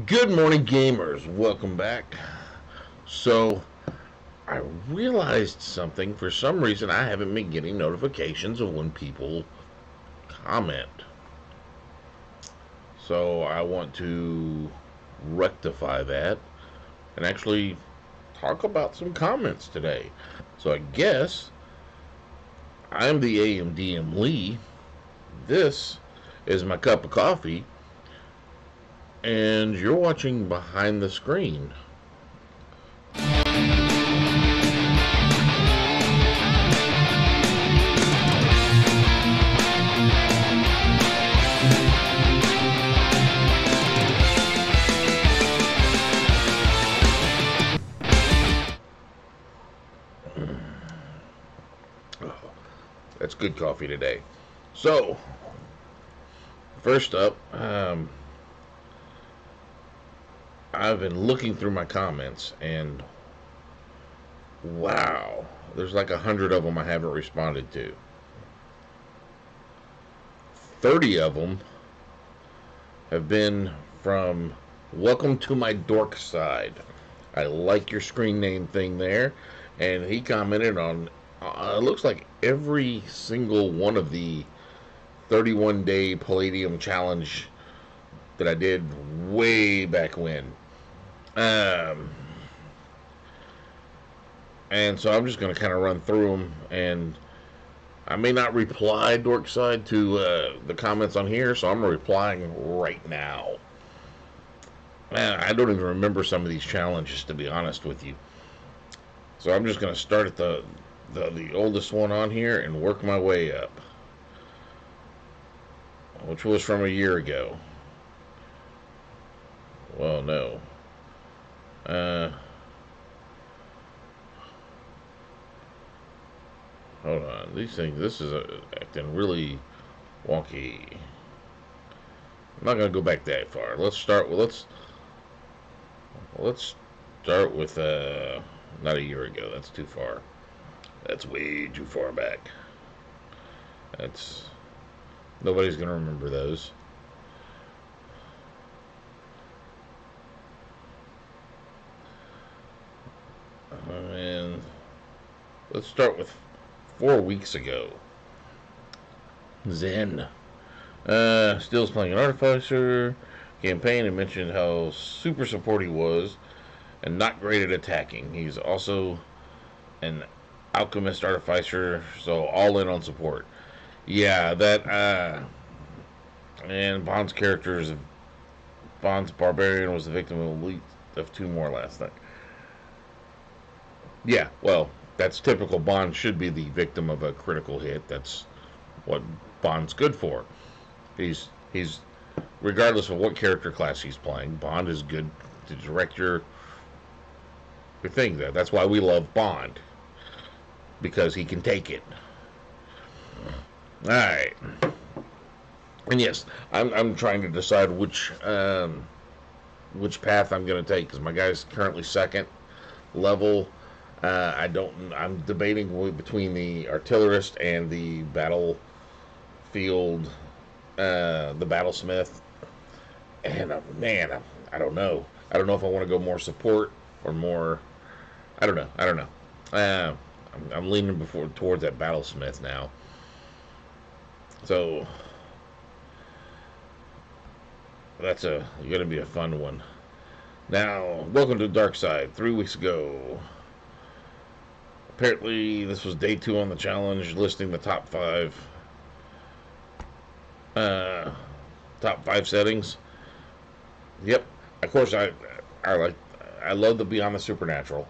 Good morning, gamers. Welcome back. So, I realized something. For some reason, I haven't been getting notifications of when people comment. So, I want to rectify that and actually talk about some comments today. So, I guess I'm the AMDM Lee. This is my cup of coffee, and you're watching Behind the Screen. That's good coffee today. So, first up, I've been looking through my comments, and wow, there's like 100 of them I haven't responded to. 30 of them have been from "Welcome to my dork side." I like your screen name thing there, and he commented on. It looks like every single one of the 31-day Palladium challenge that I did way back when. Um, and so I'm just going to kind of run through them, and I may not reply Dorkside to the comments on here, so I'm replying right now. Man, I don't even remember some of these challenges, to be honest with you. So I'm just going to start at the oldest one on here and work my way up, which was from a year ago. Well, no. Hold on. These things, this is acting really wonky. I'm not gonna go back that far. Let's start with let's start with not a year ago. That's too far. That's way too far back. That's nobody's gonna remember those. And let's start with 4 weeks ago. Zen. Steele's playing an artificer campaign and mentioned how super support he was and not great at attacking. He's also an alchemist artificer, so all in on support. Yeah, that and Bond's character is Bond's barbarian was the victim of elite of two more last night. Yeah, well, that's typical. Bond should be the victim of a critical hit. That's what Bond's good for. He's regardless of what character class he's playing, Bond is good to direct your thing there. That's why we love Bond, because he can take it. All right, and yes, I'm trying to decide which path I'm going to take because my guy's currently second level. I'm debating between the artillerist and the battlefield, the battlesmith, and man, I don't know. I don't know if I want to go more support or more. I don't know. I'm leaning towards that battlesmith now. So that's going to be a fun one. Now, welcome to the dark side. 3 weeks ago, apparently this was day 2 on the challenge, listing the top 5 settings. Yep, of course I love the Beyond the Supernatural.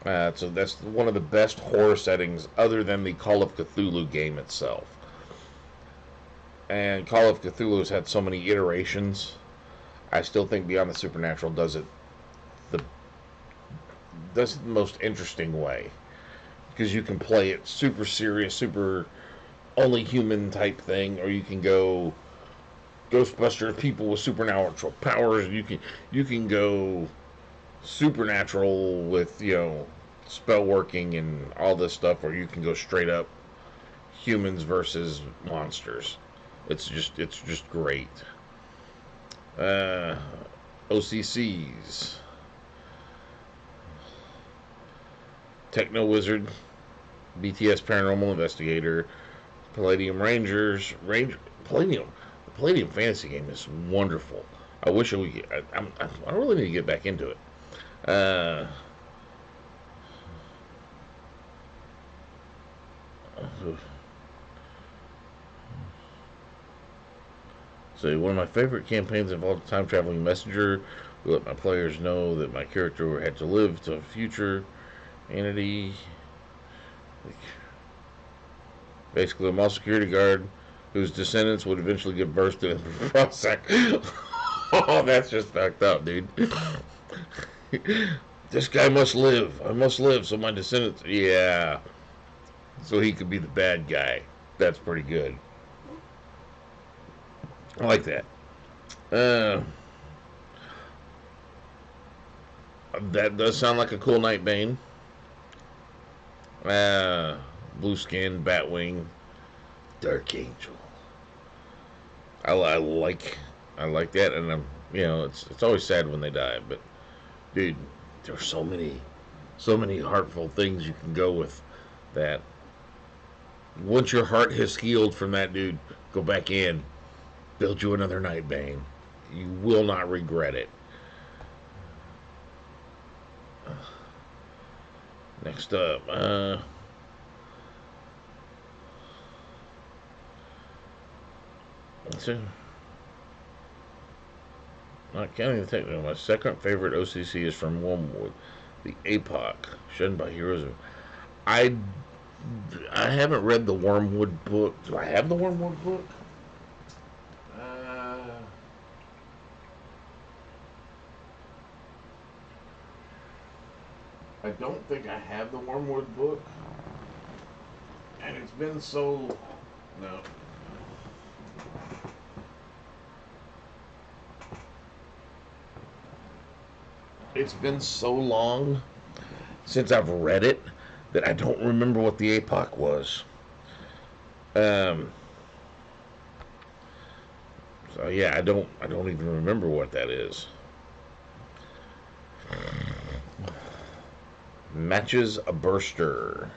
So that's one of the best horror settings other than the Call of Cthulhu game itself. And Call of Cthulhu has had so many iterations. I still think Beyond the Supernatural does it the most interesting way, because you can play it super serious, super only human type thing, or you can go Ghostbusters, people with supernatural powers. You can go supernatural with spell working and all this stuff, or you can go straight up humans versus monsters. It's just great. OCCs. Techno Wizard, BTS Paranormal Investigator, Palladium Rangers, Palladium. The Palladium fantasy game is wonderful. I wish we could, I really need to get back into it. Uh, so one of my favorite campaigns involved a time traveling messenger who let my players know that my character had to live to a future entity. Basically, a mall security guard whose descendants would eventually give birth to the process. Oh, that's just fucked up, dude. This guy must live. I must live so my descendants. Yeah. So he could be the bad guy. That's pretty good. I like that. That does sound like a cool Nightbane. Blue Skin, Batwing, Dark Angel. I like that, and it's always sad when they die, but dude, there's so many heartful things you can go with that. Once your heart has healed from that dude, go back in, build you another Nightbane. You will not regret it. Next up, so, not counting the technical, my second favorite OCC is from Wormwood, the APOC, shunned by heroes. I I haven't read the Wormwood book. Do I have the Wormwood book? I don't think I have the Wormwood book, and it's been so. No. It's been so long since I've read it that I don't remember what the APOC was. Um. So yeah, I don't even remember what that is. Matches a Burster.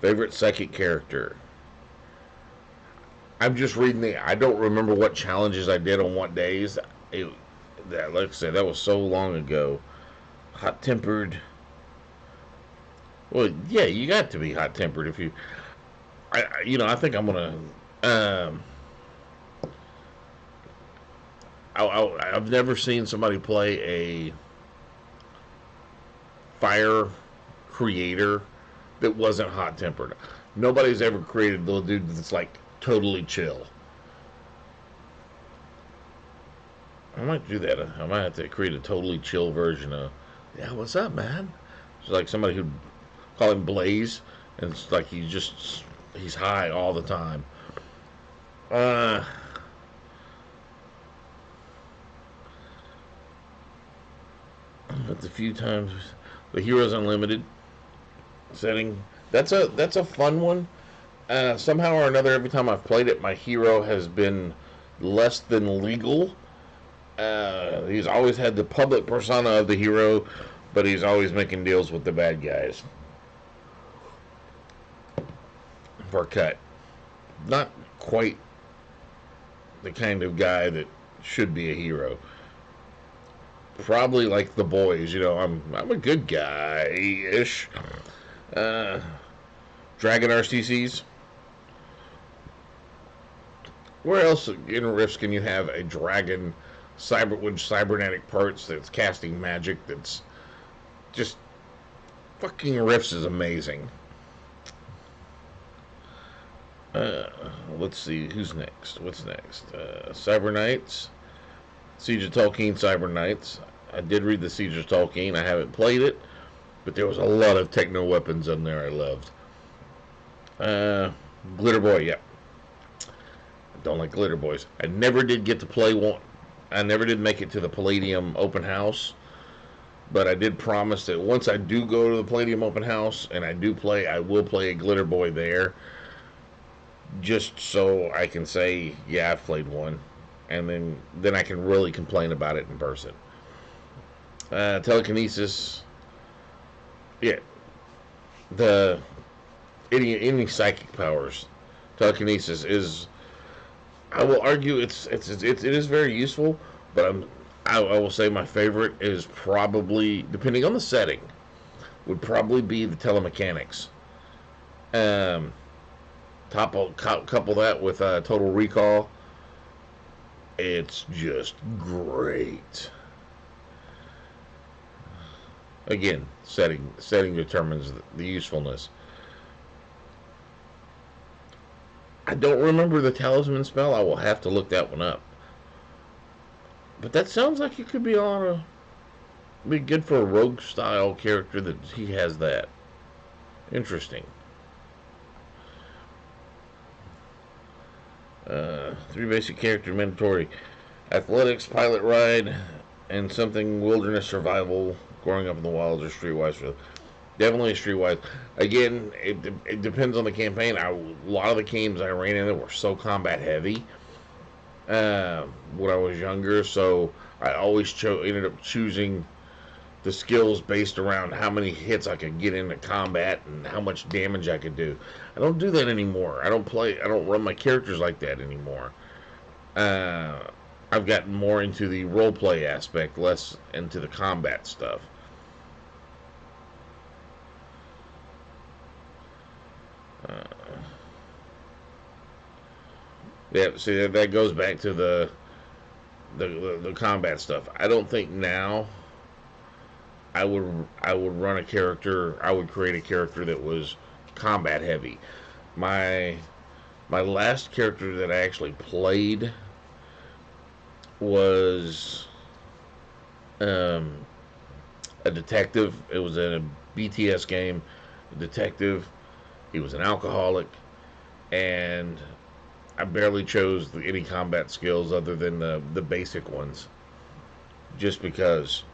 Favorite psychic character. I'm just reading I don't remember what challenges I did on what days. Like I said, that was so long ago. Hot tempered. Well, yeah, you got to be hot tempered if you. I think I'm gonna. I've never seen somebody play a fire creator that wasn't hot tempered. Nobody's ever created the dude that's like totally chill. I might do that. I might have to create a totally chill version of. Yeah, what's up, man? It's like somebody who'd call him Blaze, and it's like he's high all the time. But the few times the Heroes Unlimited setting, that's a fun one. Somehow or another, every time I've played it, my hero has been less than legal. He's always had the public persona of the hero, but he's always making deals with the bad guys for a cut. Not quite the kind of guy that should be a hero. Probably like the boys, I'm a good guy ish. Dragon RCCs. Where else in Rifts can you have a dragon with cybernetic parts that's casting magic? That's just fucking Rifts is amazing. Let's see who's next. What's next? Cyber Knights. Siege of Tolkien Cyber Knights. I did read the Siege of Tolkien. I haven't played it, but there was a lot of techno weapons in there I loved. Glitter Boy, yeah. I don't like Glitter Boys. I never did get to play one. I never did make it to the Palladium open house, but I did promise that once I do go to the Palladium open house and I will play a Glitter Boy there, just so I can say, yeah, I've played one. And then I can really complain about it in person. Telekinesis. Yeah, the any psychic powers. Telekinesis is. I will argue it is very useful, but I will say my favorite is probably, depending on the setting, would probably be the telemechanics. Um, couple that with Total Recall, it's just great. Again, setting determines the usefulness. I don't remember the talisman spell. I will have to look that one up. But that sounds like it could be good for a rogue style character that he has that. Interesting. Three basic character mandatory: athletics, pilot ride, and something wilderness survival, growing up in the wilds or streetwise. Definitely streetwise. Again, it depends on the campaign. A lot of the games I ran in were so combat heavy when I was younger, so I always ended up choosing the skills based around how many hits I could get into combat and how much damage I could do. I don't do that anymore. I don't run my characters like that anymore. Uh, I've gotten more into the role play aspect, less into the combat stuff. Uh, yeah, see that goes back to the combat stuff. I don't think now I would run a character. I would create a character that was combat heavy. My my last character that I actually played was um, a detective. It was in a BTS game. A detective. He was an alcoholic, and I barely chose any combat skills other than the basic ones, just because.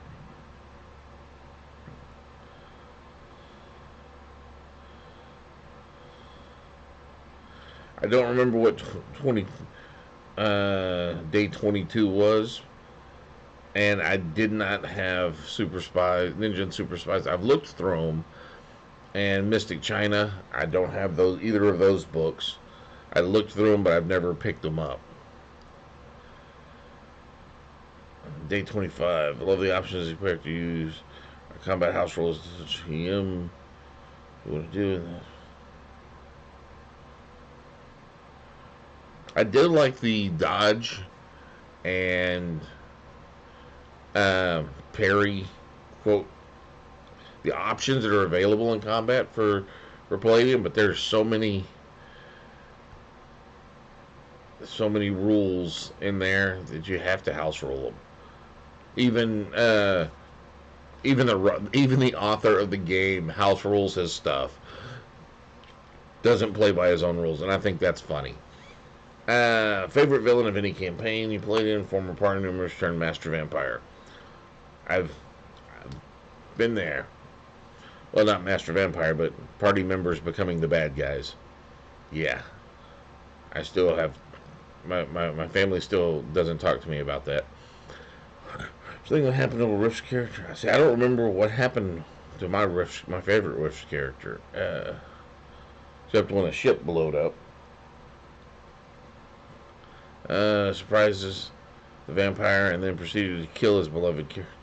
I don't remember what 20 day 22 was, and I did not have Super Spies, Ninja and Super Spies. I've looked through them, and Mystic China. I don't have those either of those books. I looked through them, but I've never picked them up. Day 25. I love the options you pick to use. Combat house rules. GM. What want to do? I did like the dodge and parry quote the options that are available in combat for Palladium, but there's so many rules in there that you have to house rule them. Even even the author of the game house rules his stuff. Doesn't play by his own rules, and I think that's funny. Favorite villain of any campaign you played in, former party members turned master vampire. I've been there. Well, not master vampire, but party members becoming the bad guys. Yeah, I still have my family still doesn't talk to me about that. Something that happened to a Rift's character. I don't remember what happened to my favorite Rift's character. Except when a ship blowed up. Surprises the vampire and then proceeded to kill his beloved character.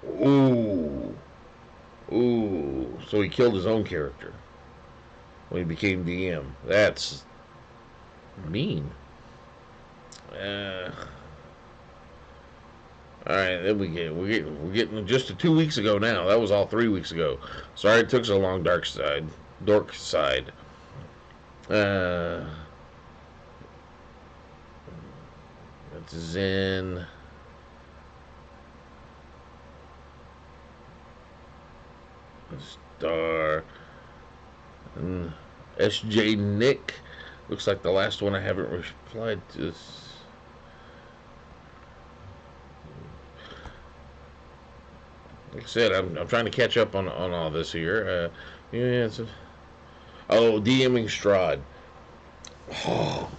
Ooh. Ooh. So he killed his own character when he became DM. That's mean. All right, then we're getting just to 2 weeks ago now. That was all 3 weeks ago. Sorry it took so long. Dork side. That's Zen. Star. And SJ Nick. Looks like the last one I haven't replied to. Like I said, I'm trying to catch up on all this here. Yeah, DMing Strahd. Oh,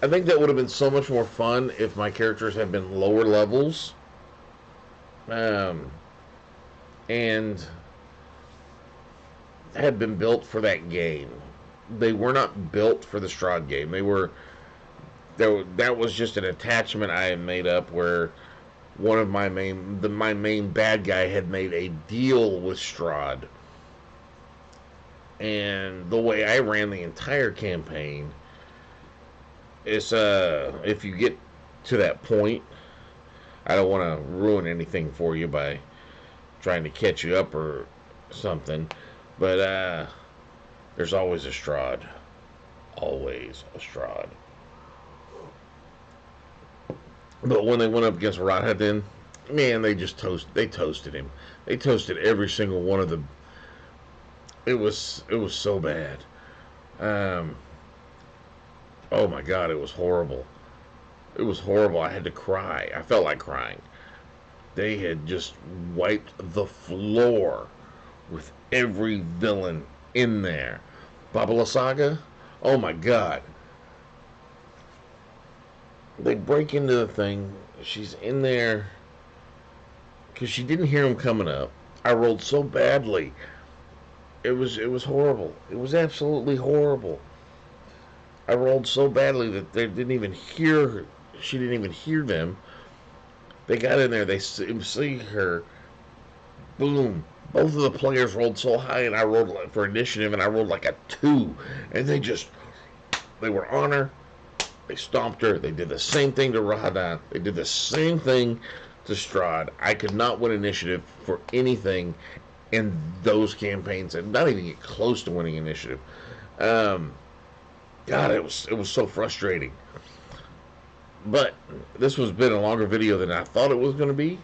I think that would have been so much more fun if my characters had been lower levels um, and had been built for that game. They were not built for the Strahd game. That was just an attachment I had made up where one of my main bad guy had made a deal with Strahd, and the way I ran the entire campaign is if you get to that point, I don't want to ruin anything for you by trying to catch you up or something, but there's always a Strahd. Always a Strahd. But when they went up against Rodhead, man, they toasted him. They toasted every single one of them. It was so bad. Oh my God, it was horrible. It was horrible. I had to cry. I felt like crying. They had just wiped the floor with every villain in there. Babala Saga, oh my God. They break into the thing. She's in there because she didn't hear him coming up. I rolled so badly. It was horrible. It was absolutely horrible. I rolled so badly that they didn't even hear her. She didn't even hear them. They got in there. They see her. Boom. Both of the players rolled so high, and I rolled for initiative, and I rolled like a 2. And they were on her. They stomped her. They did the same thing to Rahadan. They did the same thing to Strahd. I could not win initiative for anything in those campaigns, and not even get close to winning initiative. God, it was so frustrating. But this has been a longer video than I thought it was going to be.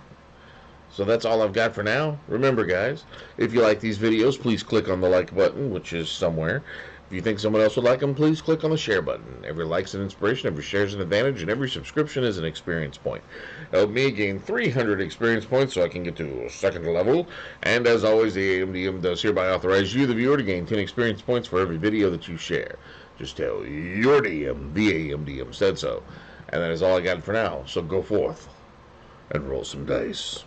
So that's all I've got for now. Remember, guys, if you like these videos, please click on the like button, which is somewhere. If you think someone else would like them, please click on the share button. Every like's an inspiration, every share's an advantage, and every subscription is an experience point. Help me gain 300 experience points so I can get to a 2nd level. And as always, the AMDM does hereby authorize you, the viewer, to gain 10 experience points for every video that you share. Just tell your DM the AMDM said so. And that is all I got for now. So go forth and roll some dice.